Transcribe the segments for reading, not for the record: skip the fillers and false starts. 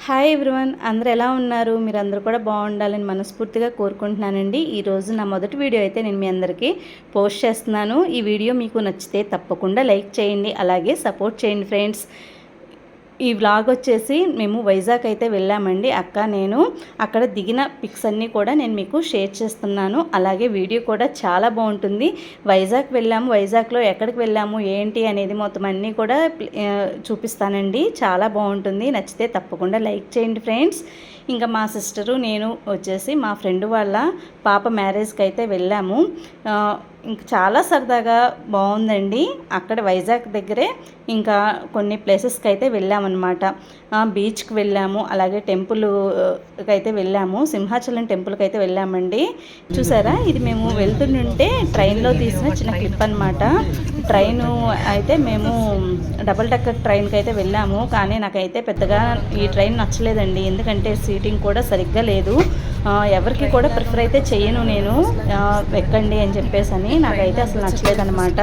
Hi everyone, అందరూ ఎలా ఉన్నారు? మీరందరూ కూడా బాగుండాలని మనస్ఫూర్తిగా కోరుకుంటున్నానండి. ఈరోజు నా మొదటి వీడియో అయితే నేను మీ అందరికీ పోస్ట్ చేస్తున్నాను. ఈ వీడియో మీకు నచ్చితే తప్పకుండా లైక్ చేయండి, అలాగే సపోర్ట్ చేయండి ఫ్రెండ్స్. ఈ వ్లాగ్ వచ్చేసి మేము వైజాగ్ అయితే వెళ్ళామండి, అక్క నేను. అక్కడ దిగిన పిక్స్ అన్నీ కూడా నేను మీకు షేర్ చేస్తున్నాను. అలాగే వీడియో కూడా చాలా బాగుంటుంది. వైజాగ్ వెళ్ళాము, వైజాగ్లో ఎక్కడికి వెళ్ళాము ఏంటి అనేది మొత్తం అన్నీ కూడా చూపిస్తానండి. చాలా బాగుంటుంది. నచ్చితే తప్పకుండా లైక్ చేయండి ఫ్రెండ్స్. ఇంకా మా సిస్టరు నేను వచ్చేసి మా ఫ్రెండ్ వాళ్ళ పాప మ్యారేజ్కి అయితే వెళ్ళాము. ఇంక చాలా సరదాగా బాగుందండి. అక్కడ వైజాగ్ దగ్గరే ఇంకా కొన్ని ప్లేసెస్కి అయితే వెళ్ళామన్నమాట. బీచ్కి వెళ్ళాము, అలాగే టెంపుల్కి అయితే వెళ్ళాము. సింహాచలం టెంపుల్కి అయితే వెళ్ళామండి. చూసారా, ఇది మేము వెళ్తుంటే ట్రైన్లో తీసిన చిన్న క్లిప్ అనమాట. ట్రైను అయితే మేము డబుల్ డెక్కర్ ట్రైన్కి అయితే వెళ్ళాము, కానీ నాకైతే పెద్దగా ఈ ట్రైన్ నచ్చలేదండి. ఎందుకంటే సీటింగ్ కూడా సరిగ్గా లేదు. ఎవరికి కూడా ప్రిఫర్ అయితే చేయను నేను, ఎక్కండి అని చెప్పేసి అని. నాకైతే అసలు నచ్చలేదన్నమాట.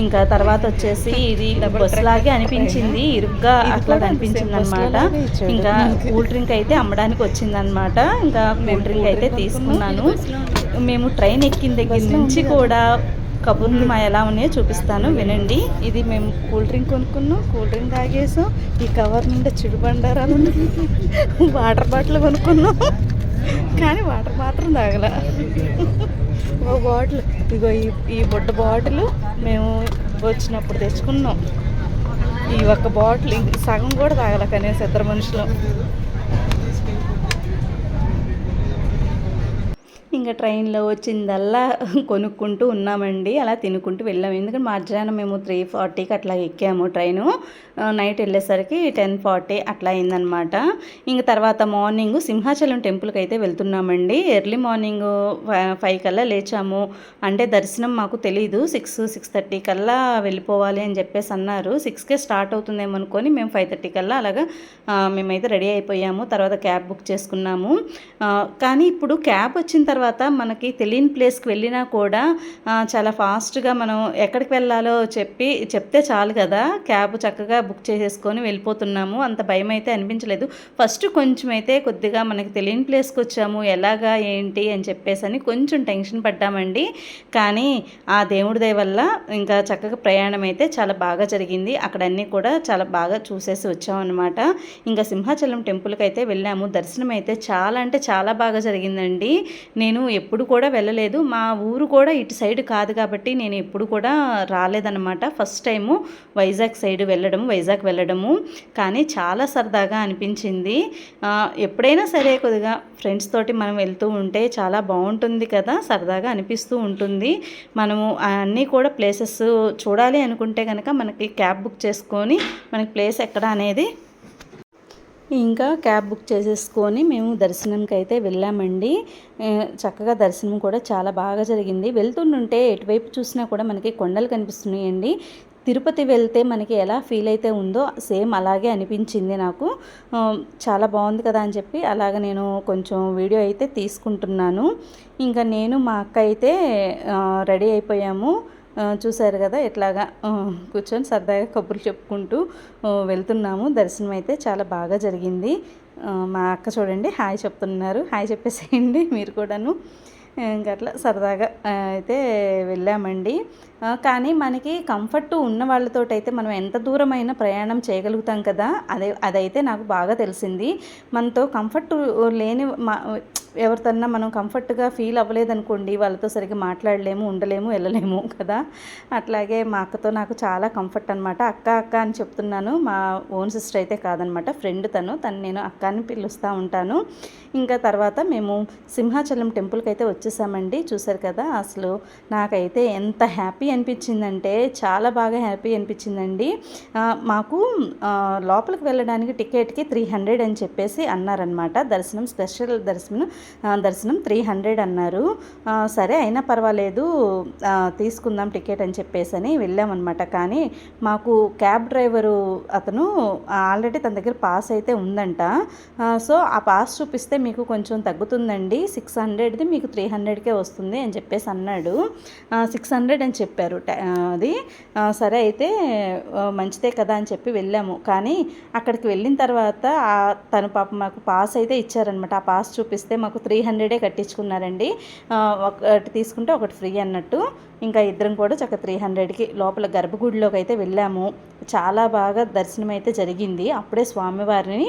ఇంకా తర్వాత వచ్చేసి ఇది బస్ లాగే అనిపించింది, ఇరుగ్గా అట్లా అనిపించింది అనమాట. ఇంకా కూల్ డ్రింక్ అయితే అమ్మడానికి వచ్చిందనమాట. ఇంకా కూల్ డ్రింక్ అయితే తీసుకున్నాను. మేము ట్రైన్ ఎక్కిన దగ్గర నుంచి కూడా కబుర్లు మా ఎలా ఉన్నాయో చూపిస్తాను, వినండి. ఇది మేము కూల్ డ్రింక్ కొనుక్కున్నాం, కూల్ డ్రింక్ తాగేసాం. ఈ కవర్ నిండా చిరుబండారాలు వాటర్ బాటిల్ కొనుక్కున్నాం, కానీ వాటర్ మాత్రం తాగల. ఓ బాటిల్, ఇగో ఈ బుడ్డ బాటిల్ మేము వచ్చినప్పుడు తెచ్చుకున్నాం. ఈ ఒక్క బాటిల్ సగం కూడా తాగల, కనీసం ఇద్దరు మనుషులు. ఇంకా ట్రైన్లో వచ్చిందల్లా కొనుక్కుంటూ ఉన్నామండి, అలా తినుకుంటూ వెళ్ళాము. ఎందుకంటే మధ్యాహ్నం మేము 3:40కి అట్లా ఎక్కాము ట్రైను. నైట్ వెళ్ళేసరికి 10:40 అట్లా అయిందనమాట. ఇంక తర్వాత మార్నింగ్ సింహాచలం టెంపుల్కి అయితే వెళ్తున్నామండి. ఎర్లీ మార్నింగ్ 5 కల్లా లేచాము. అంటే దర్శనం మాకు తెలీదు, 6:30 కల్లా వెళ్ళిపోవాలి అని చెప్పేసి అన్నారు. 6కే స్టార్ట్ అవుతుందేమో అనుకొని మేము 5:30 కల్లా అలాగా మేమైతే రెడీ అయిపోయాము. తర్వాత క్యాబ్ బుక్ చేసుకున్నాము. కానీ ఇప్పుడు క్యాబ్ వచ్చిన తర్వాత మనకి తెలియని ప్లేస్కి వెళ్ళినా కూడా చాలా ఫాస్ట్గా మనం ఎక్కడికి వెళ్ళాలో చెప్తే చాలు కదా, క్యాబ్ చక్కగా బుక్ చేసేసుకొని వెళ్ళిపోతున్నాము. అంత భయం అయితే అనిపించలేదు. ఫస్ట్ కొంచెం అయితే కొద్దిగా మనకి తెలియని ప్లేస్కి వచ్చాము, ఎలాగా ఏంటి అని చెప్పేసి అని కొంచెం టెన్షన్ పడ్డామండి. కానీ ఆ దేవుడి దయ వల్ల ఇంకా చక్కగా ప్రయాణం అయితే చాలా బాగా జరిగింది. అక్కడ అన్నీ కూడా చాలా బాగా చూసేసి వచ్చామన్నమాట. ఇంకా సింహాచలం టెంపుల్కి అయితే వెళ్ళాము. దర్శనం అయితే చాలా అంటే చాలా బాగా జరిగిందండి. నేను ఎప్పుడు కూడా వెళ్ళలేదు, మా ఊరు కూడా ఇటు సైడ్ కాదు కాబట్టి నేను ఎప్పుడు కూడా రాలేదన్నమాట. ఫస్ట్ టైము వైజాగ్ వెళ్ళడము, కానీ చాలా సరదాగా అనిపించింది. ఎప్పుడైనా సరే కొద్దిగా ఫ్రెండ్స్ తోటి మనం వెళ్తూ ఉంటే చాలా బాగుంటుంది కదా, సరదాగా అనిపిస్తూ ఉంటుంది. మనము అన్నీ కూడా ప్లేసెస్ చూడాలి అనుకుంటే కనుక మనకి క్యాబ్ బుక్ చేసుకొని మనకి ప్లేస్ ఎక్కడ అనేది ఇంకా క్యాబ్ బుక్ చేసేసుకొని మేము దర్శనంకి అయితే వెళ్ళామండి. చక్కగా దర్శనం కూడా చాలా బాగా జరిగింది. వెళ్తుంటే ఎటువైపు చూసినా కూడా మనకి కొండలు కనిపిస్తున్నాయండి. తిరుపతి వెళ్తే మనకి ఎలా ఫీల్ అయితే ఉందో సేమ్ అలాగే అనిపించింది నాకు. చాలా బాగుంది కదా అని చెప్పి అలాగ నేను కొంచెం వీడియో అయితే తీసుకుంటున్నాను. ఇంకా నేను మా అక్క అయితే రెడీ అయిపోయాము. చూశారు కదా, ఎట్లాగా కూర్చొని సరదాగా కబుర్లు చెప్పుకుంటూ వెళ్తున్నాము. దర్శనం అయితే చాలా బాగా జరిగింది. మా అక్క చూడండి హాయ్ చెప్తున్నారు, హాయ్ చెప్పేసేయండి మీరు కూడాను. ఇంకా అట్లా సరదాగా అయితే వెళ్ళామండి. కానీ మనకి కంఫర్ట్ ఉన్న వాళ్ళతో అయితే మనం ఎంత దూరమైనా ప్రయాణం చేయగలుగుతాం కదా, అదైతే నాకు బాగా తెలిసింది. మనతో కంఫర్ట్ లేని ఎవరితోన్నా మనం కంఫర్ట్గా ఫీల్ అవ్వలేదనుకోండి, వాళ్ళతో సరిగ్గా మాట్లాడలేము, ఉండలేము, వెళ్ళలేము కదా. అట్లాగే మా అక్కతో నాకు చాలా కంఫర్ట్ అనమాట. అక్క అని చెప్తున్నాను, మా ఓన్ సిస్టర్ అయితే కాదనమాట, ఫ్రెండ్ తను నేను అక్క అని పిలుస్తూ ఉంటాను. ఇంకా తర్వాత మేము సింహాచలం టెంపుల్కి అయితే వచ్చేసామండి. చూసారు కదా, అసలు నాకైతే ఎంత హ్యాపీ అనిపించిందంటే చాలా బాగా హ్యాపీ అనిపించిందండి. మాకు లోపలికి వెళ్ళడానికి టికెట్కి 300 అని చెప్పేసి అన్నారనమాట. స్పెషల్ దర్శనం దర్శనం 300 అన్నారు. సరే అయినా పర్వాలేదు తీసుకుందాం టికెట్ అని చెప్పేసి అని వెళ్ళామన్నమాట. కానీ మాకు క్యాబ్ డ్రైవరు అతను ఆల్రెడీ తన దగ్గర పాస్ అయితే ఉందంట. సో ఆ పాస్ చూపిస్తే మీకు కొంచెం తగ్గుతుందండి, 600ది మీకు 300కే వస్తుంది అని చెప్పేసి అన్నాడు. 600 అని చెప్పారు. అది సరే అయితే మంచిదే కదా అని చెప్పి వెళ్ళాము. కానీ అక్కడికి వెళ్ళిన తర్వాత తను పాప మాకు పాస్ అయితే ఇచ్చారనమాట. ఆ పాస్ చూపిస్తే మాకు 300 కట్టించుకున్నారండి. ఒకటి తీసుకుంటే ఒకటి ఫ్రీ అన్నట్టు. ఇంకా ఇద్దరం కూడా చక్క 300కి లోపల గర్భగుడిలోకి అయితే వెళ్ళాము. చాలా బాగా దర్శనం అయితే జరిగింది. అప్పుడే స్వామివారిని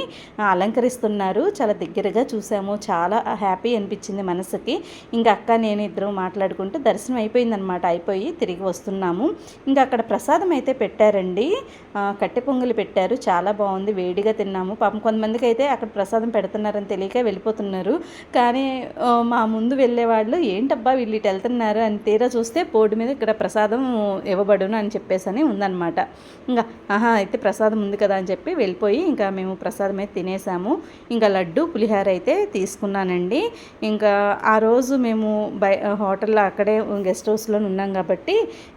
అలంకరిస్తున్నారు, చాలా దగ్గరగా చూసాము. చాలా హ్యాపీ అనిపించింది మనసుకి. ఇంకా అక్క నేను ఇద్దరం మాట్లాడుకుంటూ దర్శనం అయిపోయిందనమాట. అయిపోయి తిరిగి వస్తున్నాము. ఇంకా అక్కడ ప్రసాదం అయితే పెట్టారండి, కట్టె పొంగలి పెట్టారు. చాలా బాగుంది, వేడిగా తిన్నాము. పాపం కొంతమందికి అయితే అక్కడ ప్రసాదం పెడుతున్నారని తెలియక వెళ్ళిపోతున్నారు. కానీ మా ముందు వెళ్ళేవాళ్ళు ఏంటబ్బా వీళ్ళు ఇటు వెళ్తున్నారు అని తీరా చూస్తే బోర్డు మీద ఇక్కడ ప్రసాదం ఇవ్వబడును అని చెప్పేసి అని ఉందన్నమాట. ఇంకా అయితే ప్రసాదం ఉంది కదా అని చెప్పి వెళ్ళిపోయి ఇంకా మేము ప్రసాదం అయితే తినేసాము. ఇంకా లడ్డు పులిహార అయితే తీసుకున్నానండి. ఇంకా ఆ రోజు మేము హోటల్లో అక్కడే గెస్ట్ హౌస్లో ఉన్నాం కాబట్టి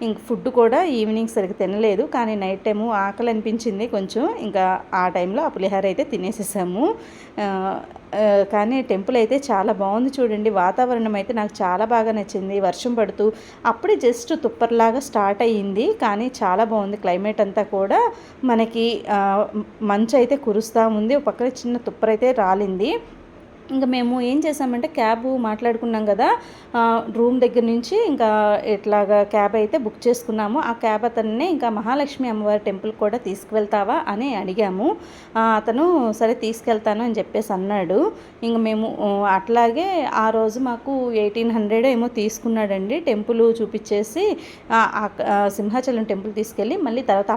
ఇంక ఫుడ్ కూడా ఈవినింగ్ సరిగ్గా తినలేదు. కానీ నైట్ టైము ఆకలి అనిపించింది కొంచెం. ఇంకా ఆ టైంలో ఆ పులిహార అయితే తినేసేసాము. కానీ టెంపుల్ అయితే చాలా బాగుంది చూడండి. వాతావరణం అయితే నాకు చాలా బాగా నచ్చింది. వర్షం పడుతూ అప్పుడే జస్ట్ తుప్పర్లాగా స్టార్ట్ అయ్యింది, కానీ చాలా బాగుంది. క్లైమేట్ అంతా కూడా మనకి మంచు అయితే కురుస్తూ ఉంది. ఒక పక్కన చిన్న తుప్పరైతే రాలింది. ఇంకా మేము ఏం చేసామంటే క్యాబ్ మాట్లాడుకున్నాం కదా, రూమ్ దగ్గర నుంచి ఇంకా ఇట్లాగా క్యాబ్ అయితే బుక్ చేసుకున్నాము. ఆ క్యాబ్ అతన్నే ఇంకా మహాలక్ష్మి అమ్మవారి టెంపుల్ కూడా తీసుకువెళ్తావా అని అడిగాము. అతను సరే తీసుకెళ్తాను అని చెప్పేసి అన్నాడు. ఇంక మేము అట్లాగే ఆ రోజు మాకు 1800 ఏమో తీసుకున్నాడండి. టెంపుల్ చూపించేసి సింహాచలం టెంపుల్ తీసుకెళ్ళి మళ్ళీ తర్వాత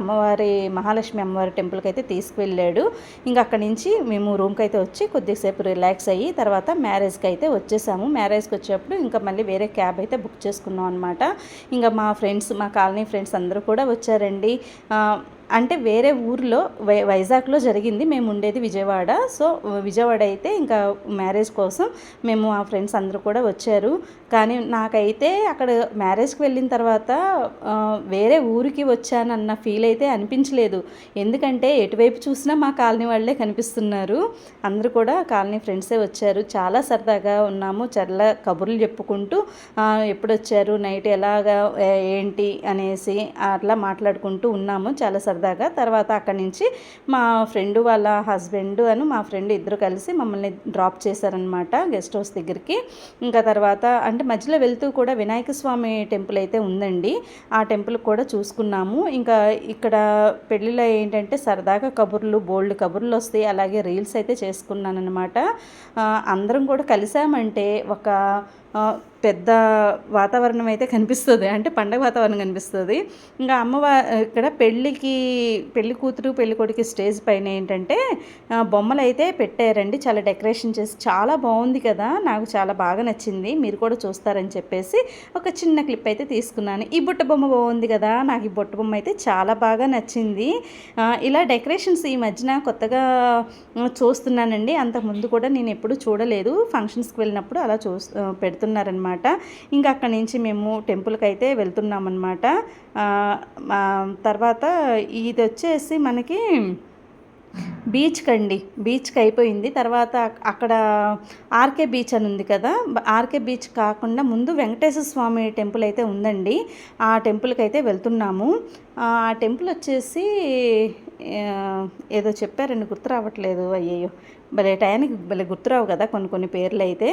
మహాలక్ష్మి అమ్మవారి టెంపుల్కి అయితే తీసుకువెళ్ళాడు. ఇంకా అక్కడి నుంచి మేము రూమ్కి అయితే వచ్చి కొద్దిసేపు రిలాక్స్ అయ్యి తర్వాత మ్యారేజ్కి అయితే వచ్చేసాము. మ్యారేజ్కి వచ్చేటప్పుడు ఇంకా మళ్ళీ వేరే క్యాబ్ అయితే బుక్ చేసుకున్నాం అనమాట. ఇంకా మా కాలనీ ఫ్రెండ్స్ అందరూ కూడా వచ్చారండి. అంటే వేరే ఊర్లో వైజాగ్లో జరిగింది, మేము ఉండేది విజయవాడ. సో విజయవాడ అయితే ఇంకా మ్యారేజ్ కోసం మేము ఆ ఫ్రెండ్స్ అందరూ కూడా వచ్చారు. కానీ నాకైతే అక్కడ మ్యారేజ్కి వెళ్ళిన తర్వాత వేరే ఊరికి వచ్చానన్న ఫీల్ అయితే అనిపించలేదు. ఎందుకంటే ఎటువైపు చూసినా మా కాలనీ వాళ్ళే కనిపిస్తున్నారు. అందరూ కూడా కాలనీ ఫ్రెండ్సే వచ్చారు. చాలా సరదాగా ఉన్నాము, చాలా కబుర్లు చెప్పుకుంటూ ఎప్పుడు వచ్చారు, నైట్ ఎలాగా ఏంటి అనేసి అట్లా మాట్లాడుకుంటూ ఉన్నాము చాలా సరదాగా. తర్వాత అక్కడి నుంచి మా ఫ్రెండ్ వాళ్ళ హస్బెండ్ మా ఫ్రెండ్ ఇద్దరు కలిసి మమ్మల్ని డ్రాప్ చేశారనమాట గెస్ట్ హౌస్ దగ్గరికి. ఇంకా తర్వాత అంటే మధ్యలో వెళ్తూ కూడా వినాయక స్వామి టెంపుల్ అయితే ఉందండి, ఆ టెంపుల్ కూడా చూసుకున్నాము. ఇంకా ఇక్కడ పెళ్ళిలో ఏంటంటే సరదాగా బోల్డ్ కబుర్లు వస్తాయి. అలాగే రీల్స్ అయితే చేసుకున్నాను అనమాట. అందరం కూడా కలిసామంటే ఒక పెద్ద వాతావరణం అయితే కనిపిస్తుంది, అంటే పండగ వాతావరణం కనిపిస్తుంది. ఇంకా ఇక్కడ పెళ్లి కూతురు పెళ్లి కొడుకు స్టేజ్ పైన ఏంటంటే బొమ్మలు అయితే పెట్టారండి, చాలా డెకరేషన్ చేసి చాలా బాగుంది కదా, నాకు చాలా బాగా నచ్చింది. మీరు కూడా చూస్తారని చెప్పేసి ఒక చిన్న క్లిప్ అయితే తీసుకున్నాను. ఈ బుట్ట బొమ్మ బాగుంది కదా, నాకు ఈ బుట్ట బొమ్మ అయితే చాలా బాగా నచ్చింది. ఇలా డెకరేషన్స్ ఈ మధ్యన కొత్తగా చూస్తున్నానండి, అంతకుముందు కూడా నేను ఎప్పుడు చూడలేదు. ఫంక్షన్స్కి వెళ్ళినప్పుడు అలా పెడుతున్నారనమాట. ఇంకా అక్కడి నుంచి మేము టెంపుల్కి అయితే వెళ్తున్నామన్నమాట. తర్వాత ఇది వచ్చేసి మనకి బీచ్కి అయిపోయింది. తర్వాత అక్కడ ఆర్కే బీచ్ అని ఉంది కదా, ఆర్కే బీచ్ కాకుండా ముందు వెంకటేశ్వర స్వామి టెంపుల్ అయితే ఉందండి, ఆ టెంపుల్కి అయితే వెళ్తున్నాము. ఆ టెంపుల్ వచ్చేసి ఏదో చెప్పారండి, గుర్తు రావట్లేదు. అయ్యయ్యో, టయానికి గుర్తురావు కదా కొన్ని పేర్లు అయితే.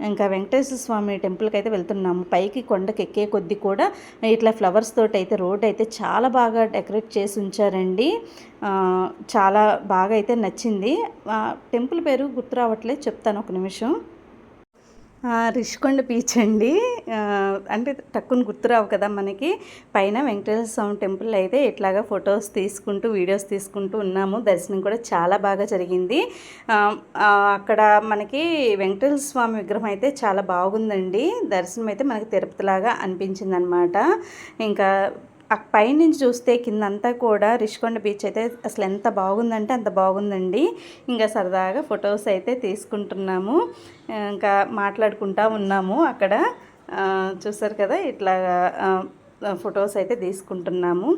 ఇంకా వెంకటేశ్వర స్వామి టెంపుల్కి అయితే వెళ్తున్నాము. పైకి కొండకి ఎక్కే కొద్దీ కూడా ఇట్లా ఫ్లవర్స్ తోటి అయితే రోడ్ అయితే చాలా బాగా డెకరేట్ చేసి ఉంచారండి. చాలా బాగా అయితే నచ్చింది. టెంపుల్ పేరు గుర్తు రావట్లేదు, చెప్తాను ఒక నిమిషం. రిషికొండ బీచ్ అండి. అంటే టక్కుని గుర్తురావు కదా మనకి. పైన వెంకటేశ్వర స్వామి టెంపుల్ అయితే ఇట్లాగా ఫొటోస్ తీసుకుంటూ వీడియోస్ తీసుకుంటూ ఉన్నాము. దర్శనం కూడా చాలా బాగా జరిగింది. అక్కడ మనకి వెంకటేశ్వర స్వామి విగ్రహం అయితే చాలా బాగుందండి. దర్శనం అయితే మనకి తిరుపతిలాగా అనిపించింది అనమాట. ఇంకా పైనుంచి చూస్తే కిందంతా కూడా రిషికొండ బీచ్ అయితే అసలు ఎంత బాగుందంటే అంత బాగుందండి. ఇంకా సరదాగా ఫొటోస్ అయితే తీసుకుంటున్నాము, ఇంకా మాట్లాడుకుంటా ఉన్నాము అక్కడ. చూసారు కదా, ఇట్లా ఫొటోస్ అయితే తీసుకుంటున్నాము.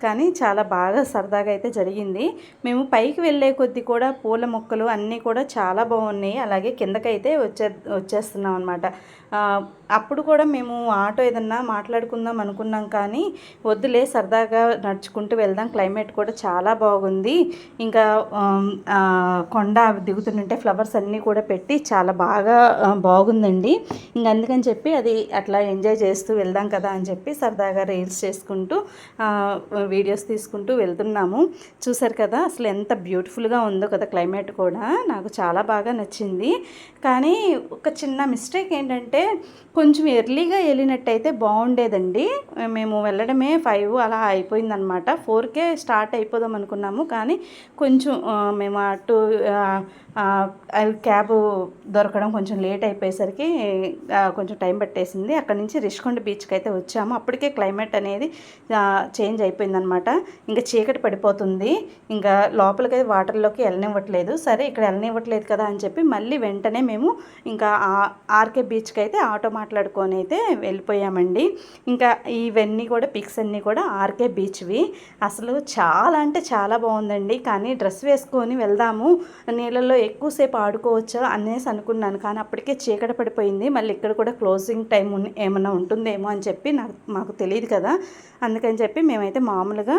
కానీ చాలా బాగా సరదాగా అయితే జరిగింది. మేము పైకి వెళ్ళే కొద్దీ కూడా పూల మొక్కలు అన్నీ కూడా చాలా బాగున్నాయి. అలాగే కిందకైతే వచ్చేస్తున్నాం అనమాట. అప్పుడు కూడా మేము ఆటో ఏదన్నా మాట్లాడుకుందాం అనుకున్నాం, కానీ వద్దులే సరదాగా నడుచుకుంటూ వెళ్దాం, క్లైమేట్ కూడా చాలా బాగుంది, ఇంకా కొండ దిగుతుంటే ఫ్లవర్స్ అన్నీ కూడా పెట్టి చాలా బాగా బాగుందండి. ఇంక అందుకని చెప్పి అది అట్లా ఎంజాయ్ చేస్తూ వెళ్దాం కదా అని చెప్పి సరదాగా రీల్స్ చేసుకుంటూ వీడియోస్ తీసుకుంటూ వెళ్తున్నాము. చూసారు కదా అసలు ఎంత బ్యూటిఫుల్గా ఉందో కదా, క్లైమేట్ కూడా నాకు చాలా బాగా నచ్చింది. కానీ ఒక చిన్న మిస్టేక్ ఏంటంటే కొంచెం ఎర్లీగా వెళ్ళినట్టయితే బాగుండేదండి. మేము వెళ్ళడమే 5 అలా అయిపోయిందనమాట. 4కే స్టార్ట్ అయిపోదాం అనుకున్నాము, కానీ కొంచెం మేము అటు క్యాబ్ దొరకడం కొంచెం లేట్ అయిపోయేసరికి కొంచెం టైం పట్టేసింది. అక్కడ నుంచి రిషికొండ బీచ్కి అయితే వచ్చాము. అప్పటికే క్లైమేట్ అనేది చేంజ్ అయిపోయిందనమాట. ఇంకా చీకటి పడిపోతుంది, ఇంకా లోపలికి వాటర్లోకి వెళ్ళనివ్వట్లేదు. సరే ఇక్కడ వెళ్ళనివ్వట్లేదు కదా అని చెప్పి మళ్ళీ వెంటనే మేము ఇంకా ఆర్కే బీచ్కి అయితే ఆటో మాట్లాడుకొని అయితే వెళ్ళిపోయామండి. ఇంకా ఇవన్నీ కూడా పిక్స్ అన్నీ కూడా ఆర్కే బీచ్వి. అసలు చాలా అంటే చాలా బాగుందండి. కానీ డ్రెస్ వేసుకొని వెళ్దాము, నీళ్ళల్లో ఎక్కువసేపు ఆడుకోవచ్చా అనేసి అనుకున్నాను, కానీ అప్పటికే చీకటి పడిపోయింది. మళ్ళీ ఇక్కడ కూడా క్లోజింగ్ టైం ఏమన్నా ఉంటుందేమో అని చెప్పి మాకు తెలియదు కదా, అందుకని చెప్పి మేమైతే మామూలుగా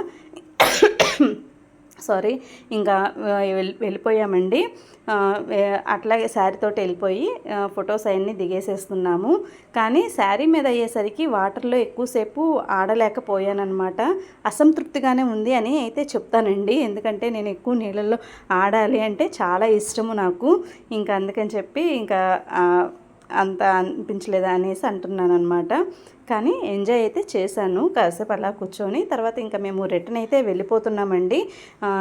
ఇంకా వెళ్ళిపోయామండి. అట్లాగే శారీతోటి వెళ్ళిపోయి ఫొటోస్ అవన్నీ దిగేసేస్తున్నాము. కానీ శారీ మీద అయ్యేసరికి వాటర్లో ఎక్కువసేపు ఆడలేకపోయానమాట. అసంతృప్తిగానే ఉంది అని అయితే చెప్తానండి, ఎందుకంటే నేను ఎక్కువ నీళ్ళల్లో ఆడాలి అంటే చాలా ఇష్టము నాకు. ఇంకా అందుకని చెప్పి ఇంకా అంత అనిపించలేదు అనేసి అంటున్నాను అనమాట. కానీ ఎంజాయ్ అయితే చేశాను కాసేపు అలా కూర్చొని. తర్వాత ఇంకా మేము రిటర్న్ అయితే వెళ్ళిపోతున్నామండి.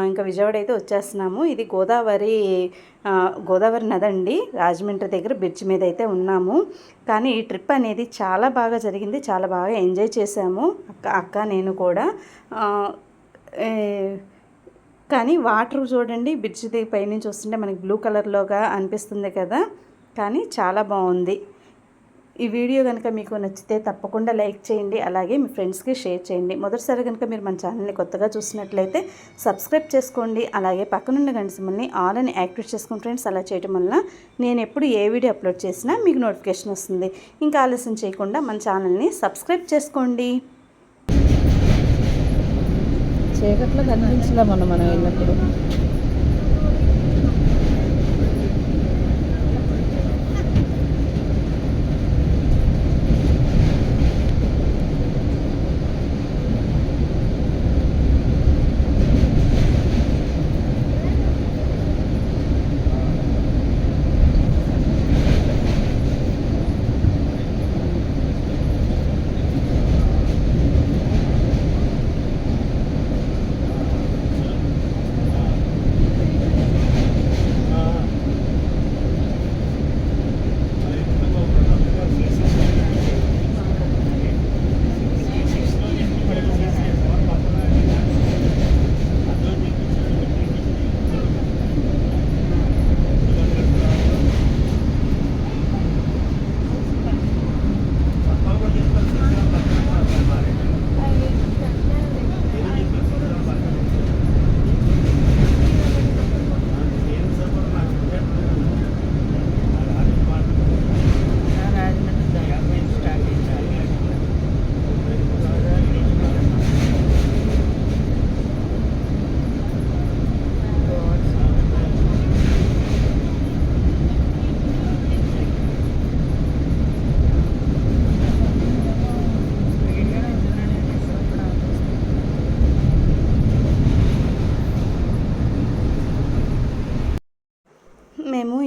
ఇంకా విజయవాడ అయితే వచ్చేస్తున్నాము. ఇది గోదావరి నది అండి. రాజమండ్రి దగ్గర బ్రిడ్జ్ మీద అయితే ఉన్నాము. కానీ ఈ ట్రిప్ అనేది చాలా బాగా జరిగింది, చాలా బాగా ఎంజాయ్ చేశాము అక్క నేను కూడా. కానీ వాటర్ చూడండి, బ్రిడ్జ్ పైనుంచి వస్తుంటే మనకి బ్లూ కలర్లోగా అనిపిస్తుంది కదా, కానీ చాలా బాగుంది. ఈ వీడియో కనుక మీకు నచ్చితే తప్పకుండా లైక్ చేయండి, అలాగే మీ ఫ్రెండ్స్కి షేర్ చేయండి. మొదటిసారి కనుక మీరు మన ఛానల్ని కొత్తగా చూసినట్లయితే సబ్స్క్రైబ్ చేసుకోండి, అలాగే పక్కనున్న గంట సింబల్ని ఆల్ అని యాక్టివేట్ చేసుకోండి ఫ్రెండ్స్. అలా చేయడం వల్ల నేను ఎప్పుడు ఏ వీడియో అప్లోడ్ చేసినా మీకు నోటిఫికేషన్ వస్తుంది. ఇంకా ఆలస్యం చేయకుండా మన ఛానల్ని సబ్స్క్రైబ్ చేసుకోండి. చీకట్లో కనిపించలే మనం వెళ్ళినప్పుడు.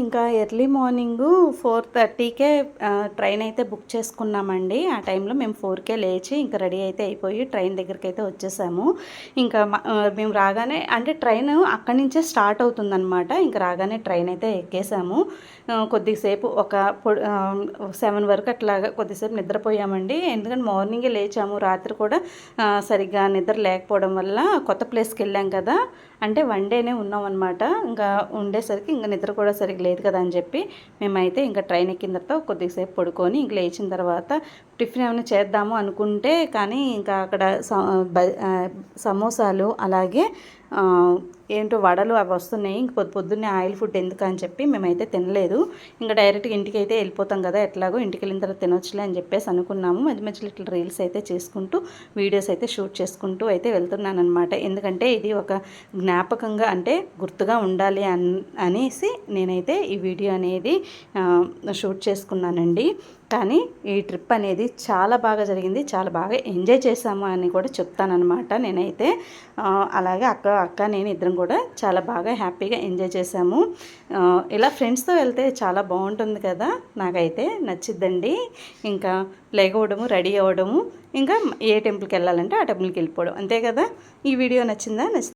ఇంకా ఎర్లీ మార్నింగు 4:30కే ట్రైన్ అయితే బుక్ చేసుకున్నామండి. ఆ టైంలో మేము 4కే లేచి ఇంకా రెడీ అయితే అయిపోయి ట్రైన్ దగ్గరికి అయితే వచ్చేసాము. ఇంకా మేము రాగానే అంటే ట్రైన్ అక్కడి నుంచే స్టార్ట్ అవుతుందన్నమాట. ఇంకా రాగానే ట్రైన్ అయితే ఎక్కేసాము. కొద్దిసేపు ఒక 7 వరకు అట్లాగా కొద్దిసేపు నిద్రపోయామండి. ఎందుకంటే మార్నింగే లేచాము. రాత్రి కూడా సరిగ్గా నిద్ర లేకపోవడం వల్ల కొత్త ప్లేస్కి వెళ్ళాం కదా, అంటే వన్ డేనే ఉన్నాం అనమాట. ఇంకా ఉండేసరికి ఇంకా నిద్ర కూడా సరిగ్గా లేదు కదా అని చెప్పి మేమైతే ఇంకా ట్రైన్ ఎక్కిన తర్వాత కొద్దిసేపు పడుకొని ఇంక లేచిన తర్వాత టిఫిన్ ఏమైనా చేద్దాము అనుకుంటే కానీ ఇంకా అక్కడ సమోసాలు అలాగే ఏంటో వడలు అవి వస్తున్నాయి. ఇంక పొద్దున్నే ఆయిల్ ఫుడ్ ఎందుకు అని చెప్పి మేమైతే తినలేదు. ఇంకా డైరెక్ట్గా ఇంటికి అయితే వెళ్ళిపోతాం కదా, ఎట్లాగో ఇంటికి వెళ్ళిన తర్వాత తినొచ్చులే అని చెప్పేసి అనుకున్నాము. మధ్య మధ్యలో ఇట్లా రీల్స్ అయితే చేసుకుంటూ వీడియోస్ అయితే షూట్ చేసుకుంటూ అయితే వెళ్తున్నాను అనమాట. ఎందుకంటే ఇది ఒక జ్ఞాపకంగా అంటే గుర్తుగా ఉండాలి అనేసి నేనైతే ఈ వీడియో అనేది షూట్ చేసుకున్నానండి. కానీ ఈ ట్రిప్ అనేది చాలా బాగా జరిగింది, చాలా బాగా ఎంజాయ్ చేశాము అని కూడా చెప్తానన్నమాట నేనైతే. అలాగే అక్క నేను ఇద్దరం కూడా చాలా బాగా హ్యాపీగా ఎంజాయ్ చేశాము. ఇలా ఫ్రెండ్స్తో వెళ్తే చాలా బాగుంటుంది కదా, నాకైతే నచ్చిద్దండి. ఇంకా లేకపోవడము, రెడీ అవ్వడము, ఇంకా ఏ టెంపుల్కి వెళ్ళాలంటే ఆ టెంపుల్కి వెళ్ళిపోవడం, అంతే కదా. ఈ వీడియో నచ్చిందా?